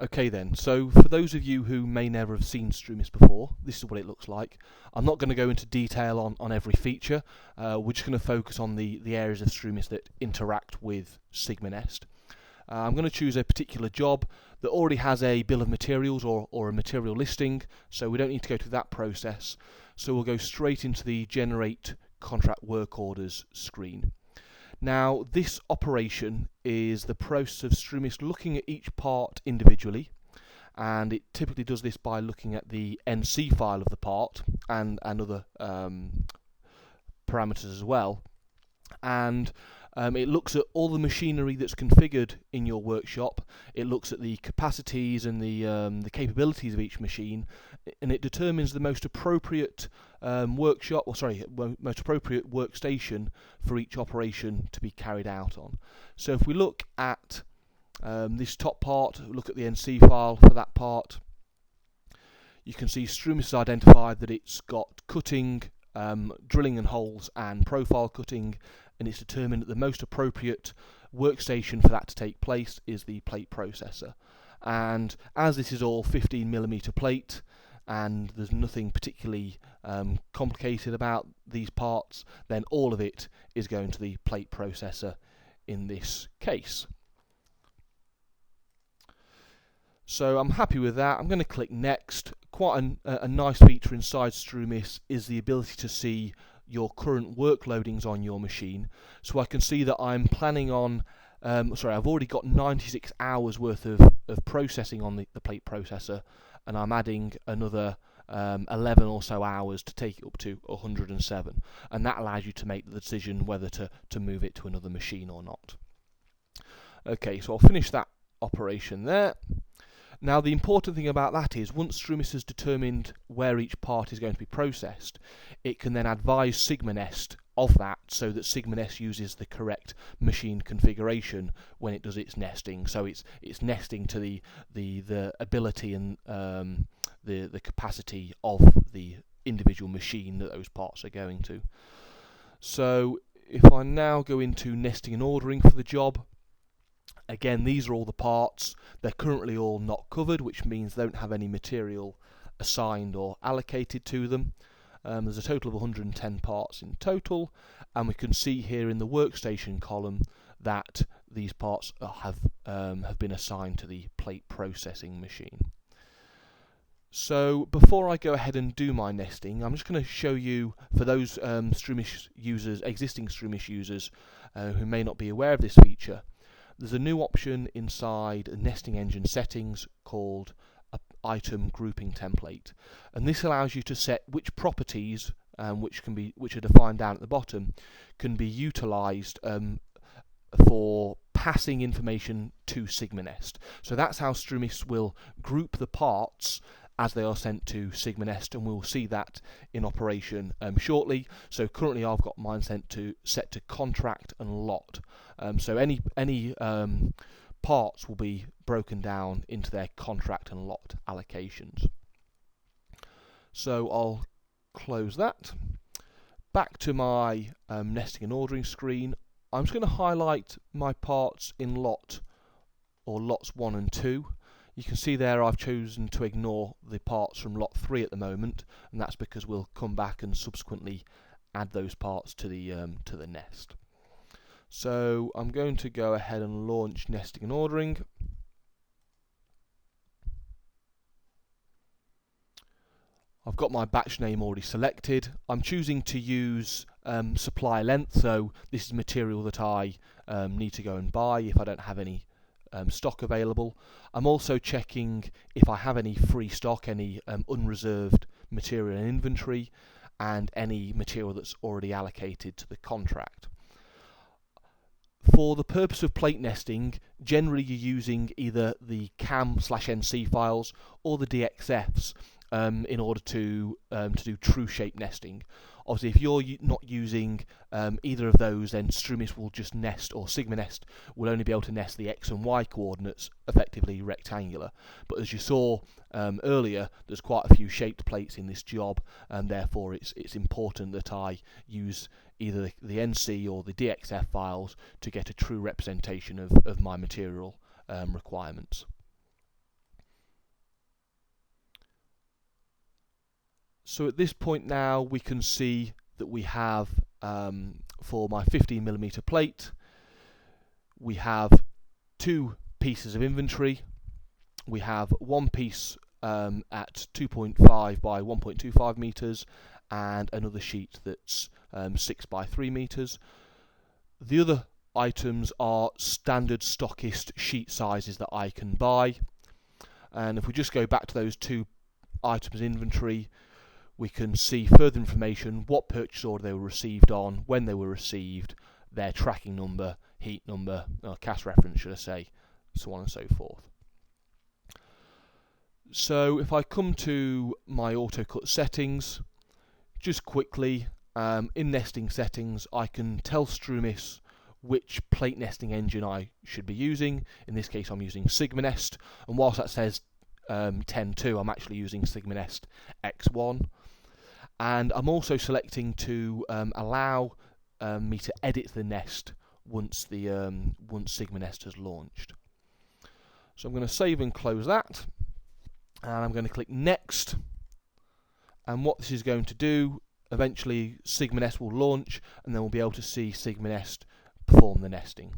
Okay then, so for those of you who may never have seen STRUMIS before, this is what it looks like. I'm not going to go into detail on every feature, we're just going to focus on the areas of STRUMIS that interact with SigmaNest. I'm going to choose a particular job that already has a bill of materials or a material listing, so we don't need to go through that process. So we'll go straight into the Generate Contract Work Orders screen. Now, this operation is the process of STRUMIS looking at each part individually, and it typically does this by looking at the NC file of the part and other parameters as well. And it looks at all the machinery that's configured in your workshop. It looks at the capacities and the capabilities of each machine, and it determines the most appropriate most appropriate workstation for each operation to be carried out on. So if we look at this top part, look at the NC file for that part, you can see STRUMIS has identified that it's got cutting, drilling and holes and profile cutting, and it's determined that the most appropriate workstation for that to take place is the plate processor. And as this is all 15mm plate and there's nothing particularly complicated about these parts, then all of it is going to the plate processor in this case. So I'm happy with that. I'm going to click next. Quite a nice feature inside STRUMIS is the ability to see your current work loadings on your machine. So I can see that I'm planning on, I've already got 96 hours worth of processing on the plate processor, and I'm adding another 11 or so hours to take it up to 107, and that allows you to make the decision whether to move it to another machine or not. Okay, so I'll finish that operation there. Now the important thing about that is once STRUMIS has determined where each part is going to be processed, it can then advise SigmaNest of that so that SigmaNest uses the correct machine configuration when it does its nesting. So it's nesting to the ability and the capacity of the individual machine that those parts are going to. So if I now go into nesting and ordering for the job, again, these are all the parts. They're currently all not covered, which means they don't have any material assigned or allocated to them. There's a total of 110 parts in total, and we can see here in the workstation column that these parts have been assigned to the plate processing machine. So before I go ahead and do my nesting, I'm just going to show you, for those STRUMIS users, existing STRUMIS users who may not be aware of this feature, there's a new option inside nesting engine settings called item grouping template, and this allows you to set which properties, which are defined down at the bottom, can be utilized for passing information to SigmaNest. So that's how STRUMIS will group the parts as they are sent to SigmaNest, and we'll see that in operation shortly. So currently I've got mine set to contract and lot. So any parts will be broken down into their contract and lot allocations. So I'll close that. Back to my nesting and ordering screen. I'm just going to highlight my parts in lot, or lots 1 and 2. You can see there I've chosen to ignore the parts from lot 3 at the moment, and that's because we'll come back and subsequently add those parts to the nest. So I'm going to go ahead and launch nesting and ordering. I've got my batch name already selected. I'm choosing to use supply length, so this is material that I need to go and buy if I don't have any stock available. I'm also checking if I have any free stock, any unreserved material in inventory, and any material that's already allocated to the contract. For the purpose of plate nesting, generally you're using either the CAM/NC files or the DXFs in order to do true shape nesting. Obviously, if you're not using either of those, then STRUMIS will just nest, or SigmaNest will only be able to nest the X and Y coordinates effectively rectangular. But as you saw earlier, there's quite a few shaped plates in this job, and therefore it's important that I use either the NC or the DXF files to get a true representation of my material requirements. So at this point now we can see that we have, for my 15mm plate, we have 2 pieces of inventory. We have one piece at 2.5 by 1.25 meters and another sheet that's 6 by 3 meters. The other items are standard stockist sheet sizes that I can buy, and if we just go back to those 2 items in inventory, we can see further information: what purchase order they were received on, when they were received, their tracking number, heat number, or CAS reference should I say, so on and so forth. So if I come to my auto cut settings, just quickly, in nesting settings I can tell STRUMIS which plate nesting engine I should be using. In this case I'm using SigmaNest, and whilst that says 10.2, I'm actually using SigmaNest X1, and I'm also selecting to allow me to edit the nest once SigmaNest has launched. So I'm going to save and close that, and I'm going to click next, and what this is going to do, eventually SigmaNest will launch and then we'll be able to see SigmaNest perform the nesting.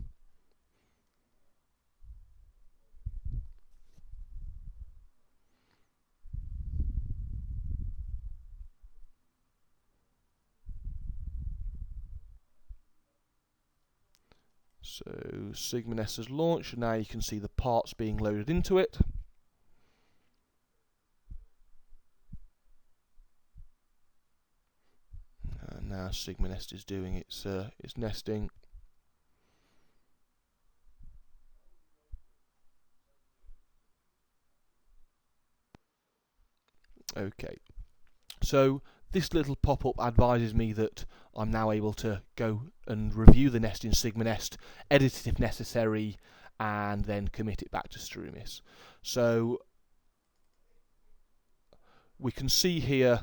So SigmaNest has launched, and now you can see the parts being loaded into it. And now SigmaNest is doing its nesting. Okay, so this little pop-up advises me that I'm now able to go and review the nest in SigmaNest, edit it if necessary, and then commit it back to STRUMIS. So we can see here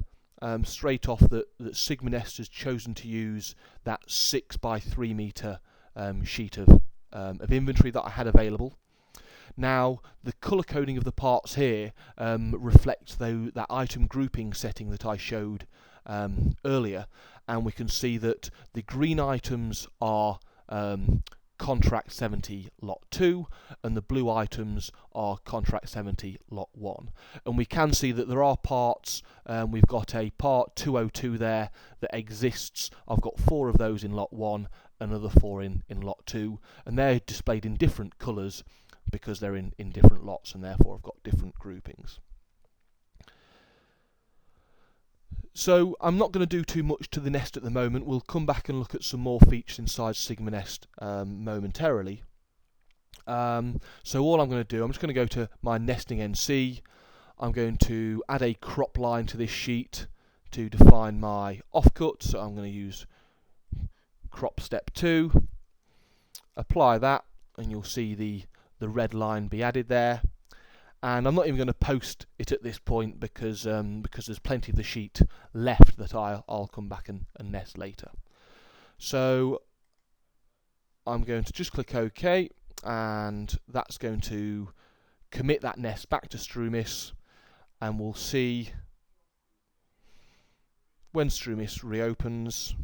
straight off that SigmaNest has chosen to use that 6 by 3 meter sheet of inventory that I had available. Now, the colour coding of the parts here reflects that item grouping setting that I showed earlier, and we can see that the green items are contract 70 lot 2 and the blue items are contract 70 lot 1, and we can see that there are parts. We've got a part 202 there that exists. I've got 4 of those in lot 1, another 4 in lot 2, and they're displayed in different colours because they're in different lots, and therefore I've got different groupings. So I'm not going to do too much to the nest at the moment. We'll come back and look at some more features inside SigmaNest momentarily. So all I'm going to do, I'm just going to go to my nesting NC. I'm going to add a crop line to this sheet to define my offcut. So I'm going to use crop step 2, apply that, and you'll see the red line be added there. And I'm not even going to post it at this point because there's plenty of the sheet left that I'll come back and nest later. So I'm going to just click OK, and that's going to commit that nest back to STRUMIS, and we'll see when STRUMIS reopens.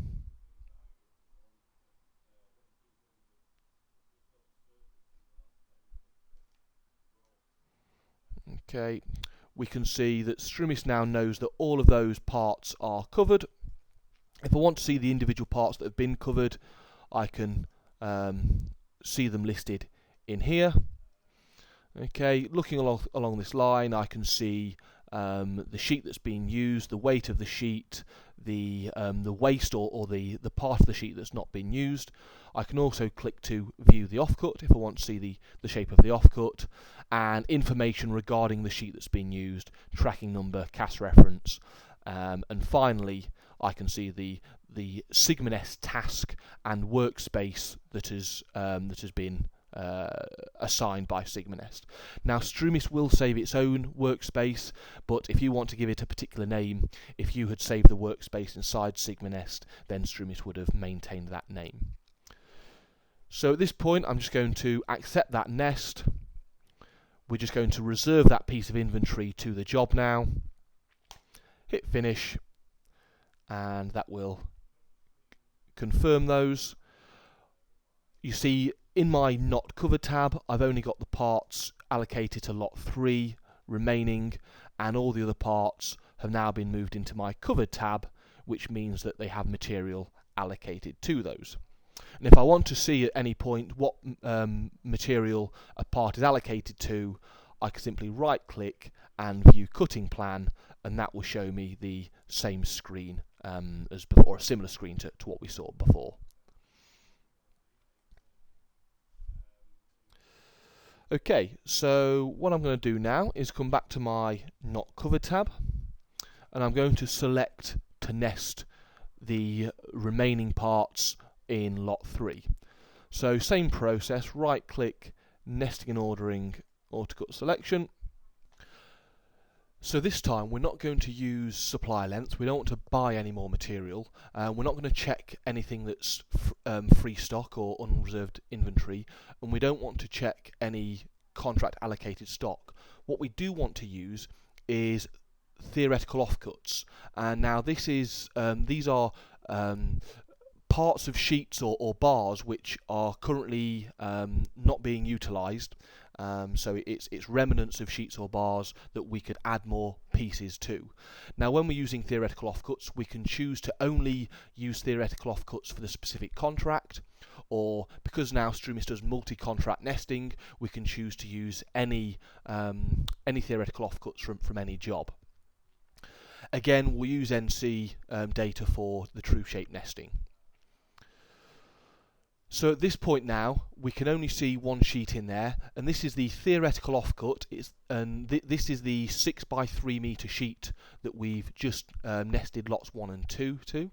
Okay, we can see that STRUMIS now knows that all of those parts are covered. If I want to see the individual parts that have been covered, I can see them listed in here. Okay, looking along this line, I can see the sheet that's being used, the weight of the sheet, the waste or the part of the sheet that's not been used. I can also click to view the offcut if I want to see the shape of the offcut, and information regarding the sheet that's been used, tracking number, CAS reference, and finally I can see the SigmaNest task and workspace that has been assigned by SigmaNest. Now STRUMIS will save its own workspace, but if you want to give it a particular name, if you had saved the workspace inside SigmaNest, then STRUMIS would have maintained that name. So at this point I'm just going to accept that nest. We're just going to reserve that piece of inventory to the job now. hit finish, and that will confirm those. You see in my not covered tab I've only got the parts allocated to lot 3 remaining, and all the other parts have now been moved into my covered tab, which means that they have material allocated to those. And if I want to see at any point what material a part is allocated to, I can simply right click and view cutting plan, and that will show me the same screen as before, or a similar screen to what we saw before. Okay, so what I'm going to do now is come back to my not covered tab, and I'm going to select to nest the remaining parts in lot 3. So same process, right click, nesting and ordering, auto cut selection. So this time we're not going to use supply length, we don't want to buy any more material, we're not going to check anything that's free stock or unreserved inventory, and we don't want to check any contract allocated stock. What we do want to use is theoretical offcuts, and now this is these are parts of sheets or bars which are currently not being utilised. So it's remnants of sheets or bars that we could add more pieces to. Now when we're using theoretical offcuts, we can choose to only use theoretical offcuts for the specific contract, or because now STRUMIS does multi-contract nesting, we can choose to use any theoretical offcuts from any job. Again, we'll use NC data for the true shape nesting. So at this point now, we can only see one sheet in there, and this is the theoretical offcut. This is the 6 by 3 metre sheet that we've just nested lots 1 and 2 to.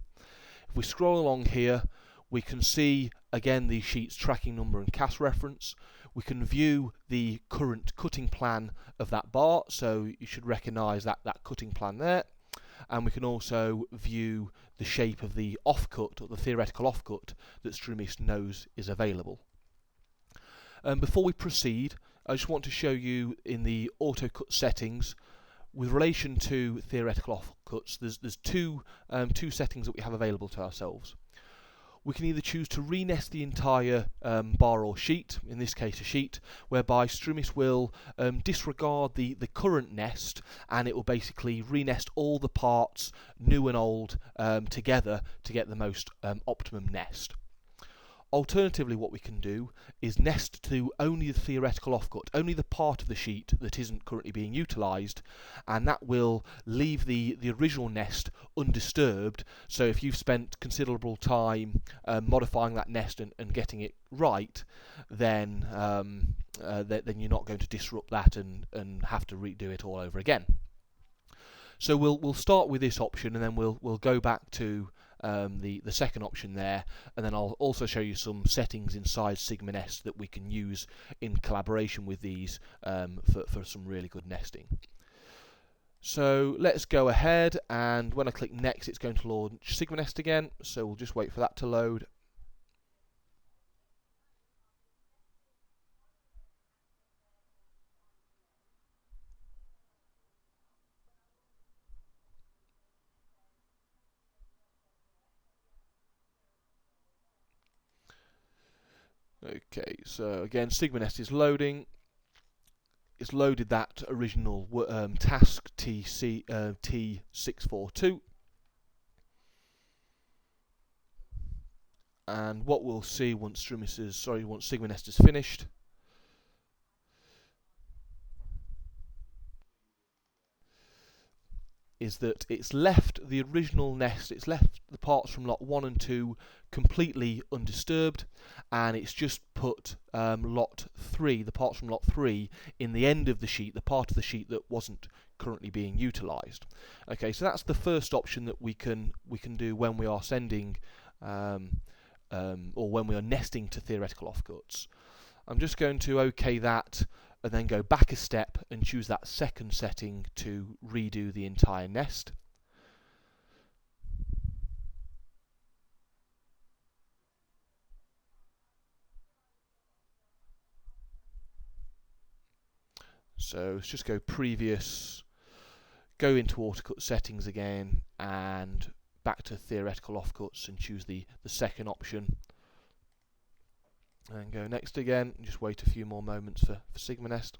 If we scroll along here, we can see again the sheet's tracking number and cast reference. We can view the current cutting plan of that bar, so you should recognise that cutting plan there. And we can also view the shape of the offcut, or the theoretical offcut, that STRUMIS knows is available. Before we proceed, I just want to show you in the auto cut settings, with relation to theoretical offcuts, there's two settings that we have available to ourselves. We can either choose to renest the entire bar or sheet, in this case a sheet, whereby STRUMIS will disregard the current nest, and it will basically renest all the parts, new and old, together to get the most optimum nest. Alternatively, what we can do is nest to only the theoretical offcut, only the part of the sheet that isn't currently being utilised, and that will leave the original nest undisturbed. So if you've spent considerable time modifying that nest and getting it right, then you're not going to disrupt that and have to redo it all over again. So we'll start with this option, and then we'll go back to the second option there, and then I'll also show you some settings inside SigmaNest that we can use in collaboration with these for some really good nesting. So let's go ahead, and when I click next it's going to launch SigmaNest again, so we'll just wait for that to load. Okay, so again SigmaNest is loading. It's loaded that original task T642, and what we'll see once SigmaNest is finished is that it's left the original nest, it's left the parts from lot 1 and 2 completely undisturbed, and it's just put lot 3, the parts from lot 3, in the end of the sheet, the part of the sheet that wasn't currently being utilised. Okay, so that's the first option that we can do when we are sending or when we are nesting to theoretical offcuts. I'm just going to OK that, and then go back a step and choose that second setting to redo the entire nest. So let's just go previous go into AutoCut settings again and back to theoretical offcuts and choose the second option. And go next again, and just wait a few more moments for SigmaNest.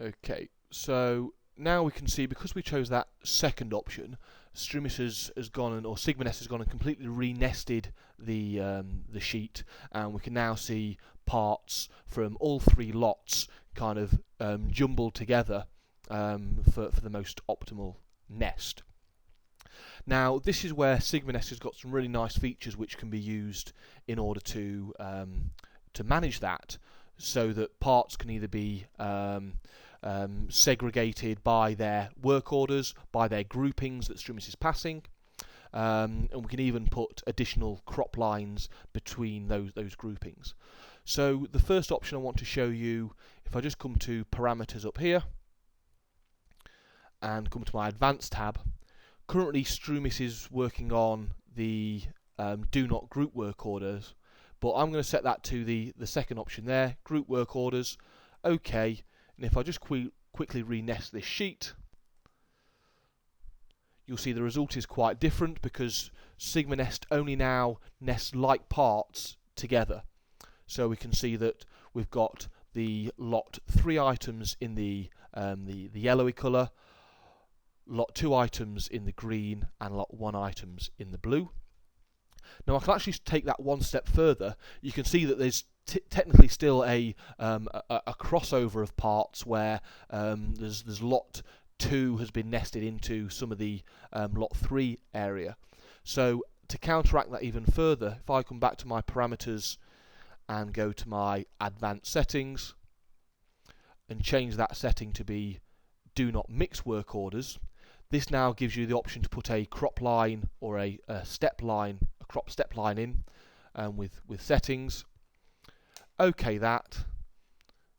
Okay, so now we can see, because we chose that second option, STRUMIS has gone, or SigmaNest has gone and completely re-nested the sheet, and we can now see parts from all three lots kind of jumbled together for the most optimal nest. Now, this is where SigmaNest has got some really nice features which can be used in order to manage that, so that parts can either be segregated by their work orders, by their groupings that STRUMIS is passing, and we can even put additional crop lines between those groupings. So the first option I want to show you, if I just come to parameters up here and come to my advanced tab, currently STRUMIS is working on the do not group work orders, but I'm going to set that to the second option there, group work orders. OK, and if I just quickly re-nest this sheet, you'll see the result is quite different, because SigmaNest only now nests like parts together. So we can see that we've got the lot 3 items in the yellowy colour, lot 2 items in the green, and lot 1 items in the blue. Now I can actually take that one step further. You can see that there's technically still a crossover of parts where there's lot 2 has been nested into some of the lot 3 area. So to counteract that even further, if I come back to my parameters and go to my advanced settings and change that setting to be do not mix work orders, this now gives you the option to put a crop line or a step line, a crop step line in with settings. OK that.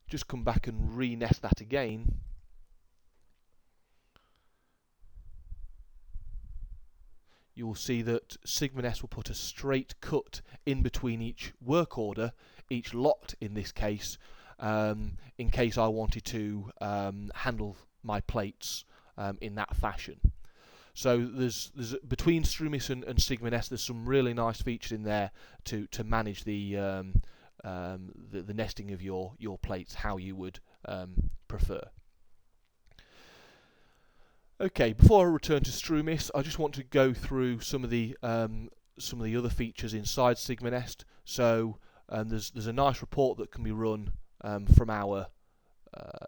Just come back and re-nest that again. You will see that SigmaNest will put a straight cut in between each work order, each lot in this case, in case I wanted to handle my plates in that fashion. So there's between STRUMIS and SigmaNest, there's some really nice features in there to manage the nesting of your plates how you would prefer. Okay, before I return to STRUMIS, I just want to go through some of the other features inside SigmaNest. So there's a nice report that can be run from our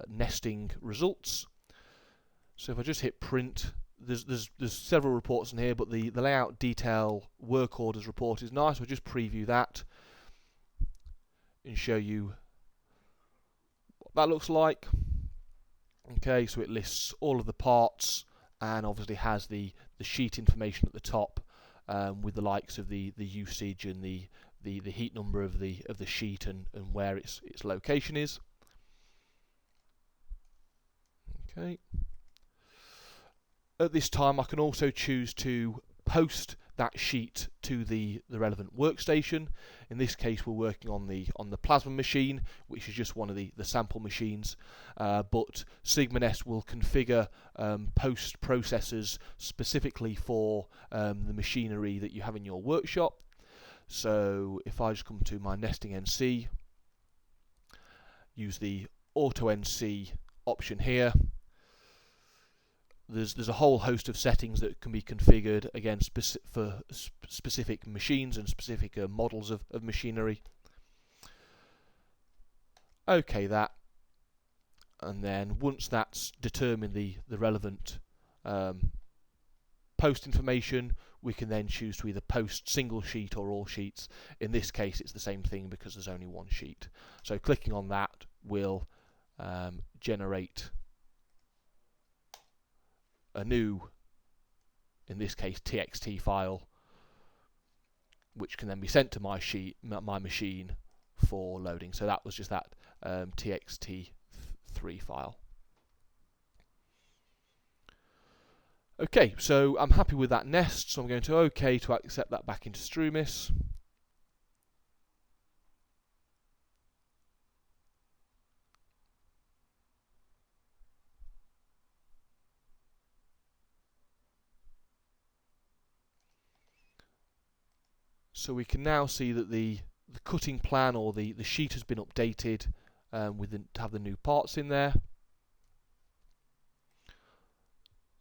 nesting results. So if I just hit print, there's several reports in here, but the layout detail work orders report is nice. I'll just preview that and show you what that looks like. Okay, so it lists all of the parts and obviously has the sheet information at the top with the likes of the usage and the heat number of the sheet and where its location is. Okay. At this time, I can also choose to post that sheet to the relevant workstation. In this case, we're working on the plasma machine, which is just one of the sample machines. But SigmaNest will configure post processors specifically for the machinery that you have in your workshop. So if I just come to my nesting NC, use the auto NC option here. There's a whole host of settings that can be configured again for specific machines and specific models of machinery. OK that, and then once that's determined the relevant post information, we can then choose to either post single sheet or all sheets. In this case, it's the same thing because there's only one sheet. So clicking on that will generate a new, in this case, txt file, which can then be sent to my machine for loading. So that was just that txt3 file. Okay, so I'm happy with that nest, so I'm going to OK to accept that back into STRUMIS. So we can now see that the cutting plan or the sheet has been updated to have the new parts in there.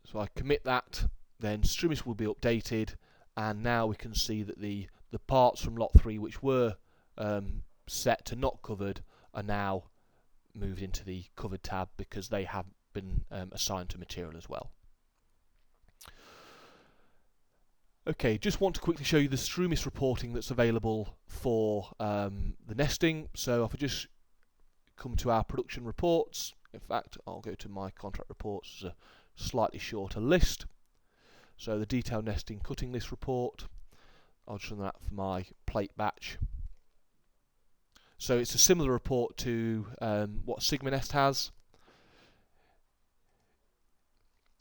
So I commit that, then STRUMIS will be updated, and now we can see that the parts from lot 3 which were set to not covered are now moved into the covered tab because they have been assigned to material as well. Okay, just want to quickly show you the STRUMIS reporting that's available for the nesting. So if I just come to our production reports, in fact I'll go to my contract reports as a slightly shorter list. So the detailed nesting cutting list report, I'll just run that for my plate batch. So it's a similar report to what SigmaNest has.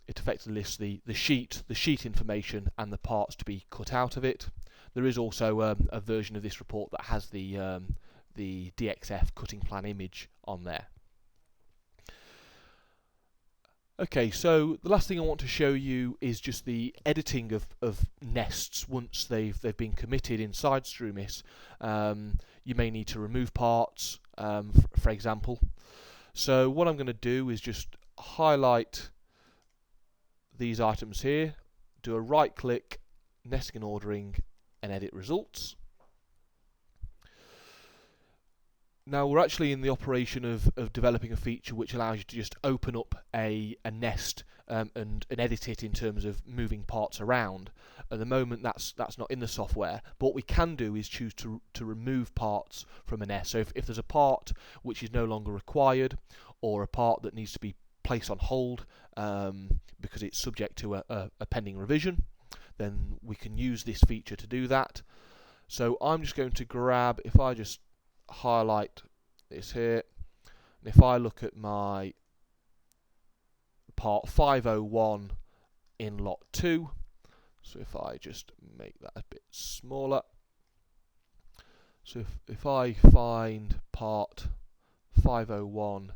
It effectively lists the sheet information and the parts to be cut out of it. There is also a version of this report that has the DXF cutting plan image on there. Okay, so the last thing I want to show you is just the editing of nests once they've been committed inside STRUMIS. You may need to remove parts, for example. So what I'm going to do is just highlight these items here, do a right click, nesting and ordering, and edit results. Now we're actually in the operation of developing a feature which allows you to just open up a nest and edit it in terms of moving parts around. At the moment that's not in the software, but what we can do is choose to remove parts from a nest. So if there's a part which is no longer required, or a part that needs to be placed on hold because it's subject to a pending revision, then we can use this feature to do that. So I'm just going to grab, if I just highlight this here, and if I look at my part 501 in lot 2, so if I just make that a bit smaller, so if I find part 501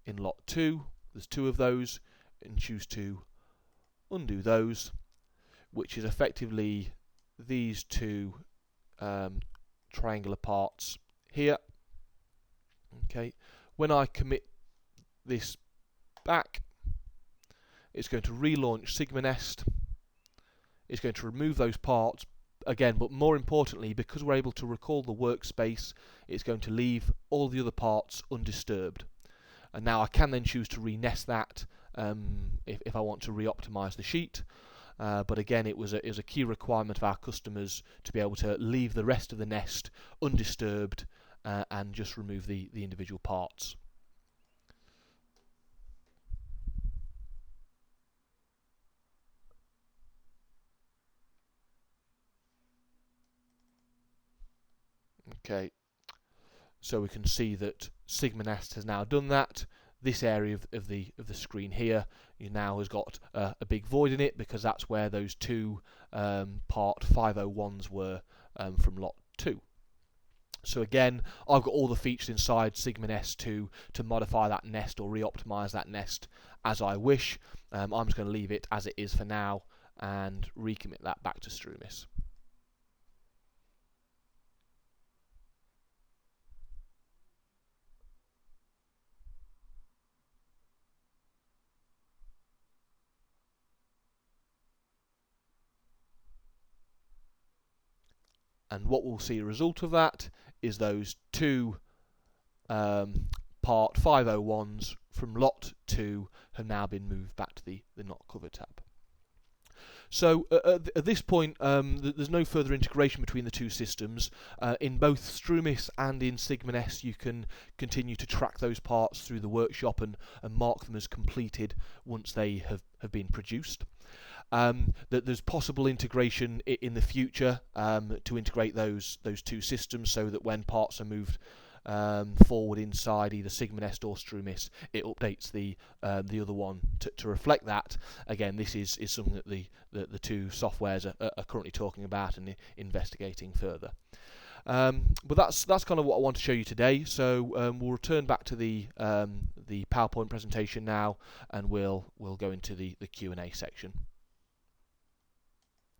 in lot 2, there's 2 of those, and choose to undo those, which is effectively these 2 triangular parts here. Okay, when I commit this back, it's going to relaunch SigmaNest. It's going to remove those parts again, but more importantly, because we're able to recall the workspace, it's going to leave all the other parts undisturbed. And now I can then choose to re-nest that if I want to re-optimize the sheet. But again, it was a key requirement of our customers to be able to leave the rest of the nest undisturbed and just remove the individual parts. Okay, so we can see that SigmaNest has now done that. This area of the screen here now has got a big void in it because that's where those 2 part 501s were from lot 2. So again, I've got all the features inside SigmaNest to modify that nest or re-optimize that nest as I wish. I'm just going to leave it as it is for now and recommit that back to STRUMIS. And what we'll see a result of that is those 2 part 501s from lot 2 have now been moved back to the not covered tab. So at this point, there's no further integration between the two systems. In both STRUMIS and in SigmaNest, you can continue to track those parts through the workshop and mark them as completed once they have been produced. That there's possible integration in the future to integrate those two systems, so that when parts are moved forward inside either SigmaNest or STRUMIS, it updates the other one to reflect that. Again, this is something that the two softwares are currently talking about and investigating further. But that's kind of what I want to show you today. So we'll return back to the PowerPoint presentation now, and we'll go into the Q&A section.